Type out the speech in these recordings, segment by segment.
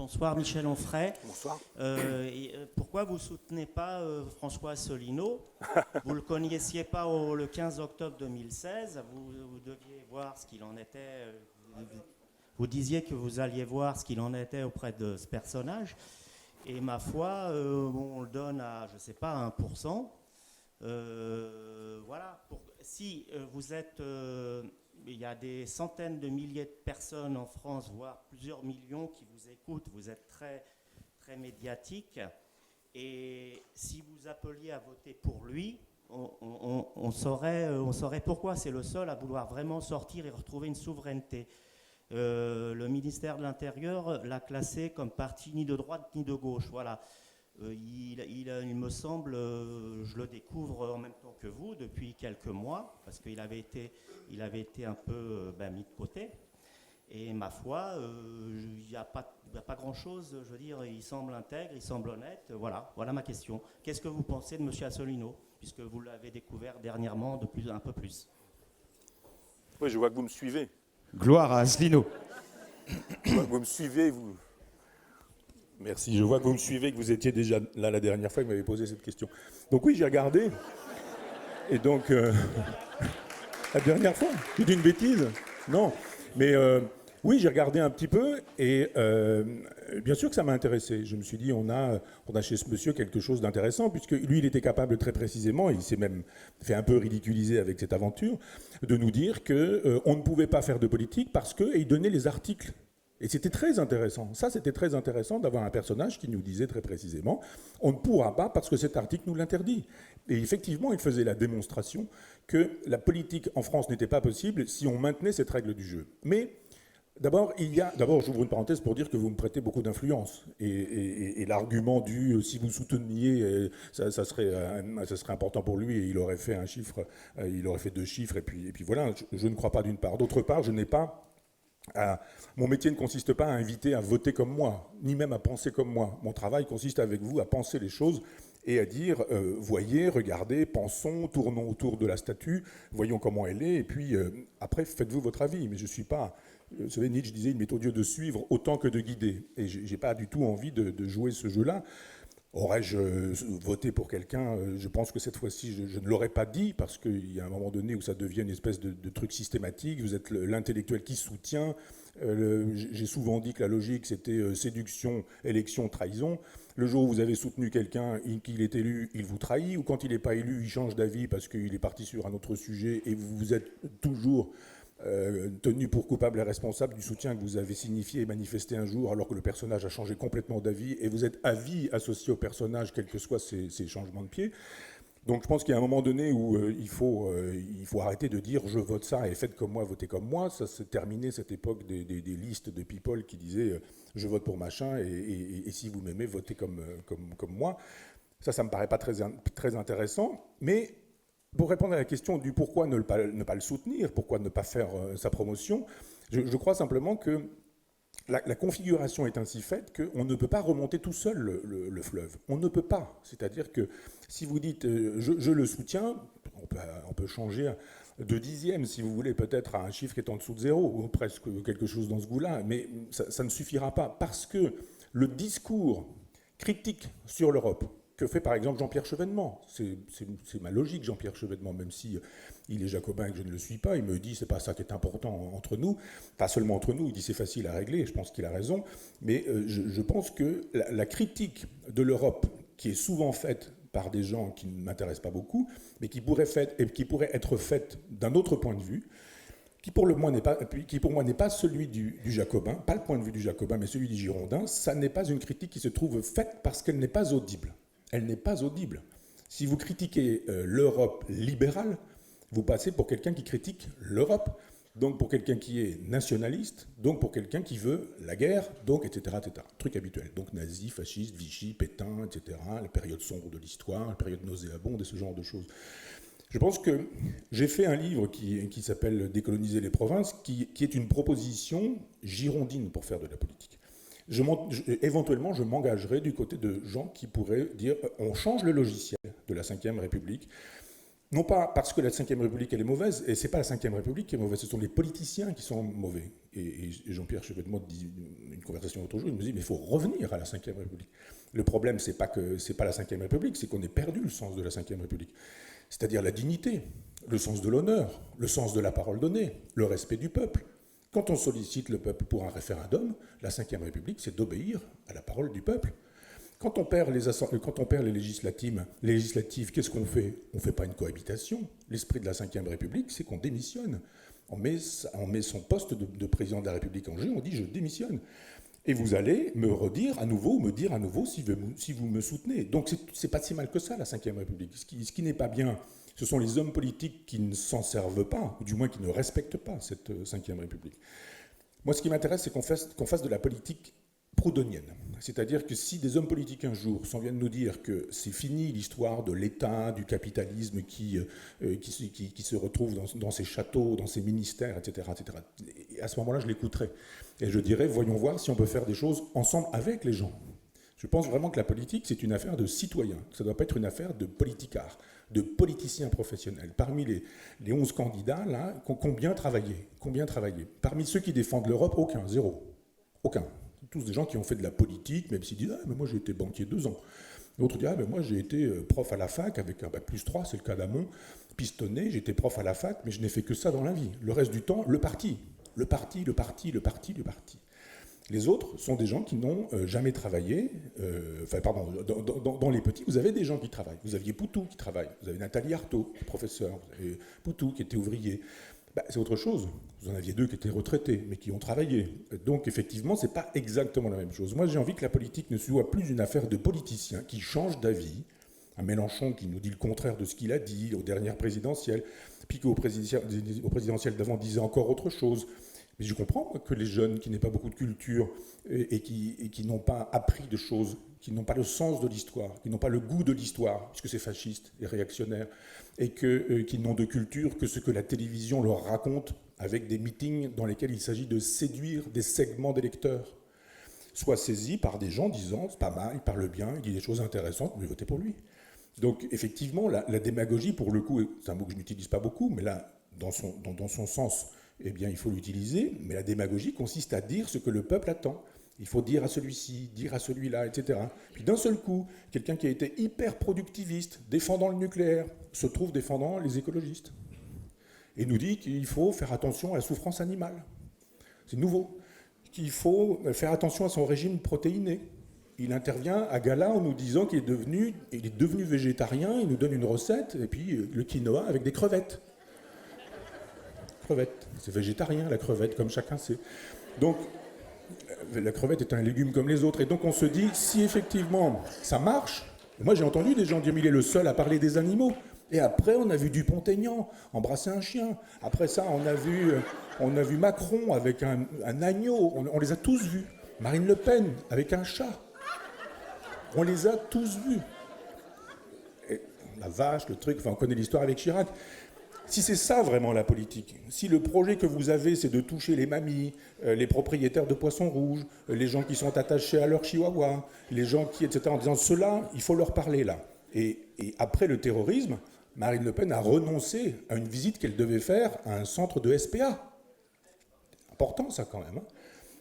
Bonsoir Michel Onfray. Bonsoir. Pourquoi vous ne soutenez pas François Asselineau? Vous ne le connaissiez pas le 15 octobre 2016. Vous deviez voir ce qu'il en était. Vous disiez que vous alliez voir ce qu'il en était auprès de ce personnage. Et ma foi, on le donne à, je ne sais pas, 1%. Voilà. Si vous êtes... il y a des centaines de milliers de personnes en France, voire plusieurs millions qui vous écoutent. Vous êtes très, très médiatique. Et si vous appeliez à voter pour lui, on saurait pourquoi. C'est le seul à vouloir vraiment sortir et retrouver une souveraineté. Le ministère de l'Intérieur l'a classé comme parti ni de droite ni de gauche. Voilà. Il me semble, je le découvre en même temps que vous depuis quelques mois, parce qu'il avait été un peu mis de côté. Et ma foi, il n'y a pas grand-chose, je veux dire, il semble intègre, il semble honnête. Voilà ma question. Qu'est-ce que vous pensez de M. Asselineau, puisque vous l'avez découvert dernièrement un peu plus? Oui, je vois que vous me suivez. Gloire à Asselineau. Je vois que vous me suivez, vous. Merci, je vois que vous me suivez, que vous étiez déjà là la dernière fois que vous m'avez posé cette question. Donc oui, j'ai regardé. Et donc, la dernière fois, j'ai dit une bêtise? Non. Mais oui, j'ai regardé un petit peu et bien sûr que ça m'a intéressé. Je me suis dit, on a chez ce monsieur quelque chose d'intéressant, puisque lui, il était capable très précisément, et il s'est même fait un peu ridiculiser avec cette aventure, de nous dire qu'on ne pouvait pas faire de politique parce qu'il donnait les articles. Et c'était très intéressant. Ça, c'était très intéressant d'avoir un personnage qui nous disait très précisément « on ne pourra pas parce que cet article nous l'interdit ». Et effectivement, il faisait la démonstration que la politique en France n'était pas possible si on maintenait cette règle du jeu. Mais d'abord, j'ouvre une parenthèse pour dire que vous me prêtez beaucoup d'influence. Et l'argument du « si vous souteniez, ça serait important pour lui » et il aurait fait un chiffre, il aurait fait 2 chiffres, et puis voilà, je ne crois pas d'une part. D'autre part, je n'ai pas... mon métier ne consiste pas à inviter à voter comme moi, ni même à penser comme moi. Mon travail consiste avec vous à penser les choses et à dire voyez, regardez, pensons, tournons autour de la statue, voyons comment elle est, et puis après faites-vous votre avis. Mais je ne suis pas... Vous savez, Nietzsche disait il m'est odieux de suivre autant que de guider. Et je n'ai pas du tout envie de jouer ce jeu-là. Aurais-je voté pour quelqu'un? Je pense que cette fois-ci, je ne l'aurais pas dit, parce qu'il y a un moment donné où ça devient une espèce de truc systématique. Vous êtes l'intellectuel qui soutient. J'ai souvent dit que la logique, c'était séduction, élection, trahison. Le jour où vous avez soutenu quelqu'un, qu'il est élu, il vous trahit. Ou quand il n'est pas élu, il change d'avis parce qu'il est parti sur un autre sujet et vous êtes toujours... tenu pour coupable et responsable du soutien que vous avez signifié et manifesté un jour alors que le personnage a changé complètement d'avis et vous êtes à vie associé au personnage quels que soient ces changements de pied. Donc je pense qu'il y a un moment donné où il faut arrêter de dire je vote ça et faites comme moi, votez comme moi. Ça s'est terminé cette époque des listes de people qui disaient je vote pour machin et si vous m'aimez, votez comme moi. Ça me paraît pas très intéressant, mais... Pour répondre à la question du pourquoi ne pas le soutenir, pourquoi ne pas faire sa promotion, je crois simplement que la configuration est ainsi faite qu'on ne peut pas remonter tout seul le fleuve. On ne peut pas. C'est-à-dire que si vous dites je le soutiens, on peut changer de dixième, si vous voulez, peut-être à un chiffre qui est en dessous de 0, ou presque quelque chose dans ce goût-là, mais ça ne suffira pas, parce que le discours critique sur l'Europe, que fait par exemple Jean-Pierre Chevènement. C'est ma logique, Jean-Pierre Chevènement, même si il est jacobin et que je ne le suis pas. Il me dit c'est pas ça qui est important entre nous, pas seulement entre nous. Il dit c'est facile à régler, et je pense qu'il a raison. Mais je pense que la critique de l'Europe, qui est souvent faite par des gens qui ne m'intéressent pas beaucoup, mais qui pourrait être faite d'un autre point de vue, qui pour moi n'est pas celui du jacobin, pas le point de vue du jacobin, mais celui du girondin, ça n'est pas une critique qui se trouve faite parce qu'elle n'est pas audible. Elle n'est pas audible. Si vous critiquez l'Europe libérale, vous passez pour quelqu'un qui critique l'Europe, donc pour quelqu'un qui est nationaliste, donc pour quelqu'un qui veut la guerre, donc etc. Truc habituel. Donc nazi, fasciste, Vichy, Pétain, etc. La période sombre de l'histoire, la période nauséabonde et ce genre de choses. Je pense que j'ai fait un livre qui s'appelle « Décoloniser les provinces », qui est une proposition girondine pour faire de la politique. Éventuellement, je m'engagerai du côté de gens qui pourraient dire on change le logiciel de la Ve République. Non pas parce que la Ve République elle est mauvaise, et c'est pas la Ve République qui est mauvaise, ce sont les politiciens qui sont mauvais. Et Jean-Pierre Chevènement dit une conversation l'autre jour, il me dit mais il faut revenir à la Ve République. Le problème c'est pas la Ve République, c'est qu'on ait perdu le sens de la Ve République. C'est-à-dire la dignité, le sens de l'honneur, le sens de la parole donnée, le respect du peuple. Quand on sollicite le peuple pour un référendum, la Ve République, c'est d'obéir à la parole du peuple. Quand on perd les législatives, qu'est-ce qu'on fait? On ne fait pas une cohabitation. L'esprit de la Ve République, c'est qu'on démissionne. On met son poste de président de la République en jeu, on dit « je démissionne ». Et vous allez me dire à nouveau si vous me soutenez. Donc c'est pas si mal que ça, la Ve République. Ce qui n'est pas bien, ce sont les hommes politiques qui ne s'en servent pas, ou du moins qui ne respectent pas cette Ve République. Moi, ce qui m'intéresse, c'est qu'on fasse de la politique proudhonienne. C'est-à-dire que si des hommes politiques un jour s'en viennent nous dire que c'est fini l'histoire de l'État, du capitalisme qui se retrouve dans ses châteaux, dans ses ministères, etc., et à ce moment-là, je l'écouterai. Et je dirais, voyons voir si on peut faire des choses ensemble avec les gens. Je pense vraiment que la politique, c'est une affaire de citoyens. Ça ne doit pas être une affaire de politicards, de politiciens professionnels. Parmi les 11 candidats, là, combien travaillé? Parmi ceux qui défendent l'Europe, aucun, zéro. Aucun. Tous des gens qui ont fait de la politique, même s'ils disent « Ah, mais moi j'ai été banquier 2 ans ». D'autres disent « Ah, mais moi j'ai été prof à la fac avec un bac plus 3, c'est le cas d'Amont, pistonné, j'étais prof à la fac, mais je n'ai fait que ça dans la vie. Le reste du temps, le parti. Les autres sont des gens qui n'ont jamais travaillé. Dans les petits, vous avez des gens qui travaillent. Vous aviez Poutou qui travaille, vous avez Nathalie Arthaud, professeur, vous avez Poutou qui était ouvrier. C'est autre chose. Vous en aviez 2 qui étaient retraités, mais qui ont travaillé. Donc, effectivement, ce n'est pas exactement la même chose. Moi, j'ai envie que la politique ne soit plus une affaire de politiciens qui changent d'avis. Un Mélenchon qui nous dit le contraire de ce qu'il a dit aux dernières présidentielles, puis qu'au présidentiel d'avant disait encore autre chose. Mais je comprends que les jeunes qui n'aient pas beaucoup de culture et qui n'ont pas appris de choses, qui n'ont pas le sens de l'histoire, qui n'ont pas le goût de l'histoire, puisque c'est fasciste et réactionnaire, et qui n'ont de culture que ce que la télévision leur raconte avec des meetings dans lesquels il s'agit de séduire des segments d'électeurs, soient saisis par des gens disant « c'est pas mal, il parle bien, il dit des choses intéressantes, mais votez pour lui ». Donc effectivement, la démagogie, pour le coup, c'est un mot que je n'utilise pas beaucoup, mais là, dans son sens, eh bien, il faut l'utiliser, mais la démagogie consiste à dire ce que le peuple attend. Il faut dire à celui-ci, dire à celui-là, etc. Puis d'un seul coup, quelqu'un qui a été hyper productiviste, défendant le nucléaire, se trouve défendant les écologistes. Et nous dit qu'il faut faire attention à la souffrance animale. C'est nouveau. Qu'il faut faire attention à son régime protéiné. Il intervient à gala en nous disant qu'il est devenu végétarien, il nous donne une recette, et puis le quinoa avec des crevettes. Crevettes, c'est végétarien la crevette, comme chacun sait. Donc, la crevette est un légume comme les autres. Et donc on se dit, si effectivement ça marche, moi j'ai entendu des gens dire, mais il est le seul à parler des animaux. Et après, on a vu Dupont-Aignan embrasser un chien. Après ça, on a vu Macron avec un agneau. On les a tous vus. Marine Le Pen avec un chat. On les a tous vus. Et la vache, le truc, enfin, on connaît l'histoire avec Chirac. Si c'est ça vraiment la politique, si le projet que vous avez c'est de toucher les mamies, les propriétaires de poissons rouges, les gens qui sont attachés à leur chihuahua, les gens qui, etc., en disant ceux-là, il faut leur parler là. Et après le terrorisme, Marine Le Pen a renoncé à une visite qu'elle devait faire à un centre de SPA. Important ça quand même. Hein.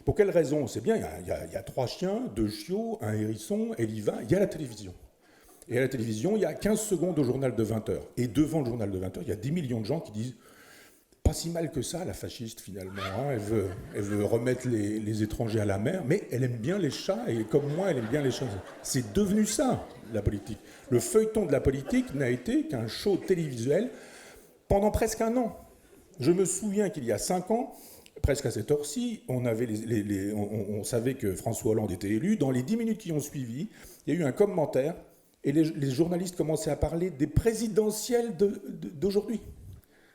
Pour quelle raison? C'est bien, il y a 3 chiens, 2 chiots, un hérisson, elle y va, il y a la télévision. Et à la télévision, il y a 15 secondes au journal de 20h. Et devant le journal de 20h, il y a 10 millions de gens qui disent « Pas si mal que ça, la fasciste, finalement. Hein. Elle veut remettre les étrangers à la mer, mais elle aime bien les chats, et comme moi, elle aime bien les chats. » C'est devenu ça, la politique. Le feuilleton de la politique n'a été qu'un show télévisuel pendant presque 1 an. Je me souviens qu'il y a 5 ans, presque à cette heure-ci, on savait que François Hollande était élu. Dans les 10 minutes qui ont suivi, il y a eu un commentaire. Et les journalistes commençaient à parler des présidentielles d'aujourd'hui.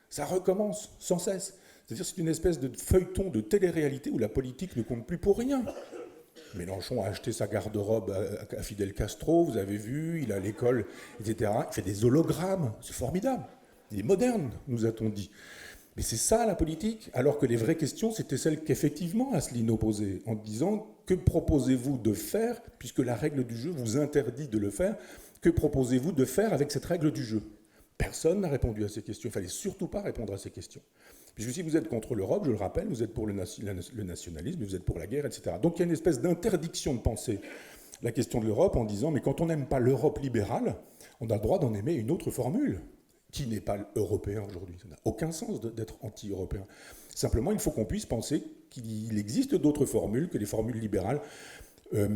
Ça recommence sans cesse. C'est-à-dire c'est une espèce de feuilleton de télé-réalité où la politique ne compte plus pour rien. Mélenchon a acheté sa garde-robe à Fidel Castro, vous avez vu, il a l'école, etc. Il fait des hologrammes, c'est formidable. Il est moderne, nous a-t-on dit. Mais c'est ça la politique, alors que les vraies questions, c'était celles qu'effectivement Asselineau posait, en disant « Que proposez-vous de faire, puisque la règle du jeu vous interdit de le faire, que proposez-vous de faire avec cette règle du jeu ?» Personne n'a répondu à ces questions. Il ne fallait surtout pas répondre à ces questions. Puisque si vous êtes contre l'Europe, je le rappelle, vous êtes pour le nationalisme, vous êtes pour la guerre, etc. Donc il y a une espèce d'interdiction de penser la question de l'Europe en disant, mais quand on n'aime pas l'Europe libérale, on a le droit d'en aimer une autre formule, qui n'est pas européen aujourd'hui. Ça n'a aucun sens d'être anti-européen. Simplement, il faut qu'on puisse penser qu'il existe d'autres formules que les formules libérales à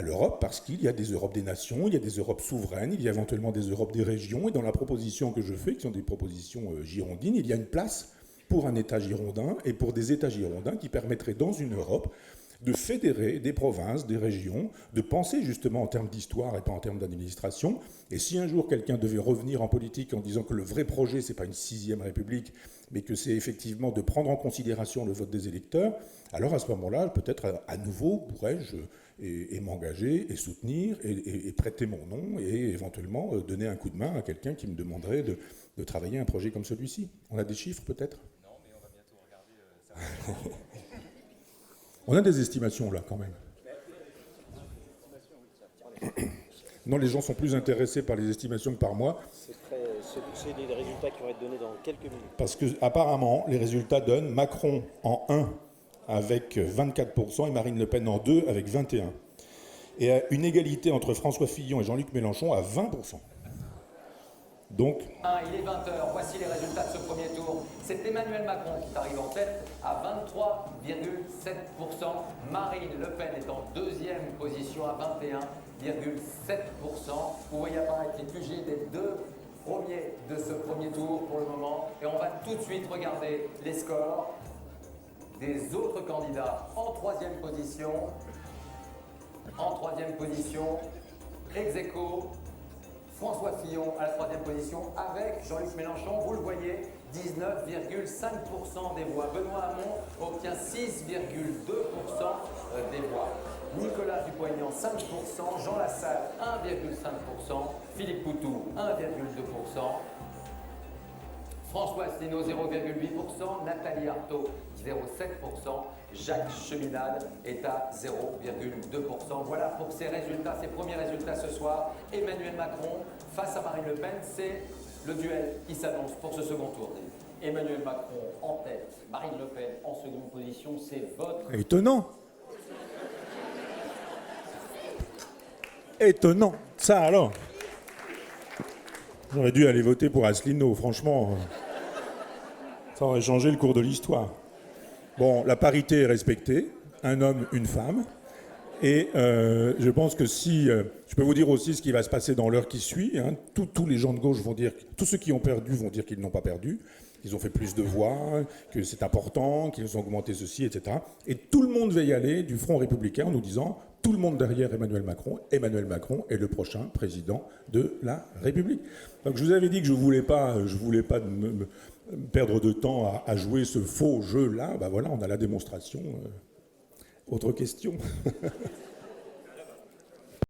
l'Europe, parce qu'il y a des Europes des nations, il y a des Europes souveraines, il y a éventuellement des Europes des régions, et dans la proposition que je fais, qui sont des propositions girondines, il y a une place pour un État girondin et pour des États girondins qui permettraient dans une Europe de fédérer des provinces, des régions, de penser justement en termes d'histoire et pas en termes d'administration. Et si un jour quelqu'un devait revenir en politique en disant que le vrai projet, ce n'est pas une 6e République, mais que c'est effectivement de prendre en considération le vote des électeurs, alors à ce moment-là, peut-être à nouveau pourrais-je et m'engager et soutenir et prêter mon nom et éventuellement donner un coup de main à quelqu'un qui me demanderait de travailler un projet comme celui-ci. On a des chiffres peut-être ? Non, mais on va bientôt regarder ça. On a des estimations là quand même. Non, les gens sont plus intéressés par les estimations que par moi. C'est des résultats qui vont être donnés dans quelques minutes. Parce que apparemment, les résultats donnent Macron en 1 avec 24% et Marine Le Pen en 2 avec 21%. Et une égalité entre François Fillon et Jean-Luc Mélenchon à 20%. Donc, Il est 20h, voici les résultats de ce premier tour. C'est Emmanuel Macron qui arrive en tête à 23,7%. Marine Le Pen est en deuxième position à 21,7%. Vous voyez apparaître les QG des deux premiers de ce premier tour pour le moment. Et on va tout de suite regarder les scores des autres candidats en troisième position. En troisième position, ex aequo, François Fillon à la troisième position avec Jean-Luc Mélenchon, vous le voyez, 19,5% des voix. Benoît Hamon obtient 6,2% des voix. Nicolas Dupont-Aignan, 5%, Jean Lassalle, 1,5%, Philippe Poutou, 1,2%, François Asselineau, 0,8%, Nathalie Arthaud, 0,7%, Jacques Cheminade est à 0,2%. Voilà pour ces résultats, ces premiers résultats ce soir. Emmanuel Macron face à Marine Le Pen, c'est le duel qui s'annonce pour ce second tour. Emmanuel Macron en tête, Marine Le Pen en seconde position, c'est votre... étonnant. Étonnant. Ça alors. J'aurais dû aller voter pour Asselineau, franchement. Ça aurait changé le cours de l'histoire. Bon, la parité est respectée, un homme, une femme. Et je pense que si... je peux vous dire aussi ce qui va se passer dans l'heure qui suit. Hein. Tous les gens de gauche vont dire... Tous ceux qui ont perdu vont dire qu'ils n'ont pas perdu, qu'ils ont fait plus de voix, que c'est important, qu'ils ont augmenté ceci, etc. Et tout le monde va y aller du Front républicain en nous disant... Tout le monde derrière Emmanuel Macron est le prochain président de la République. Donc je vous avais dit que je voulais pas me perdre de temps à jouer ce faux jeu-là. Ben voilà, on a la démonstration. Autre question.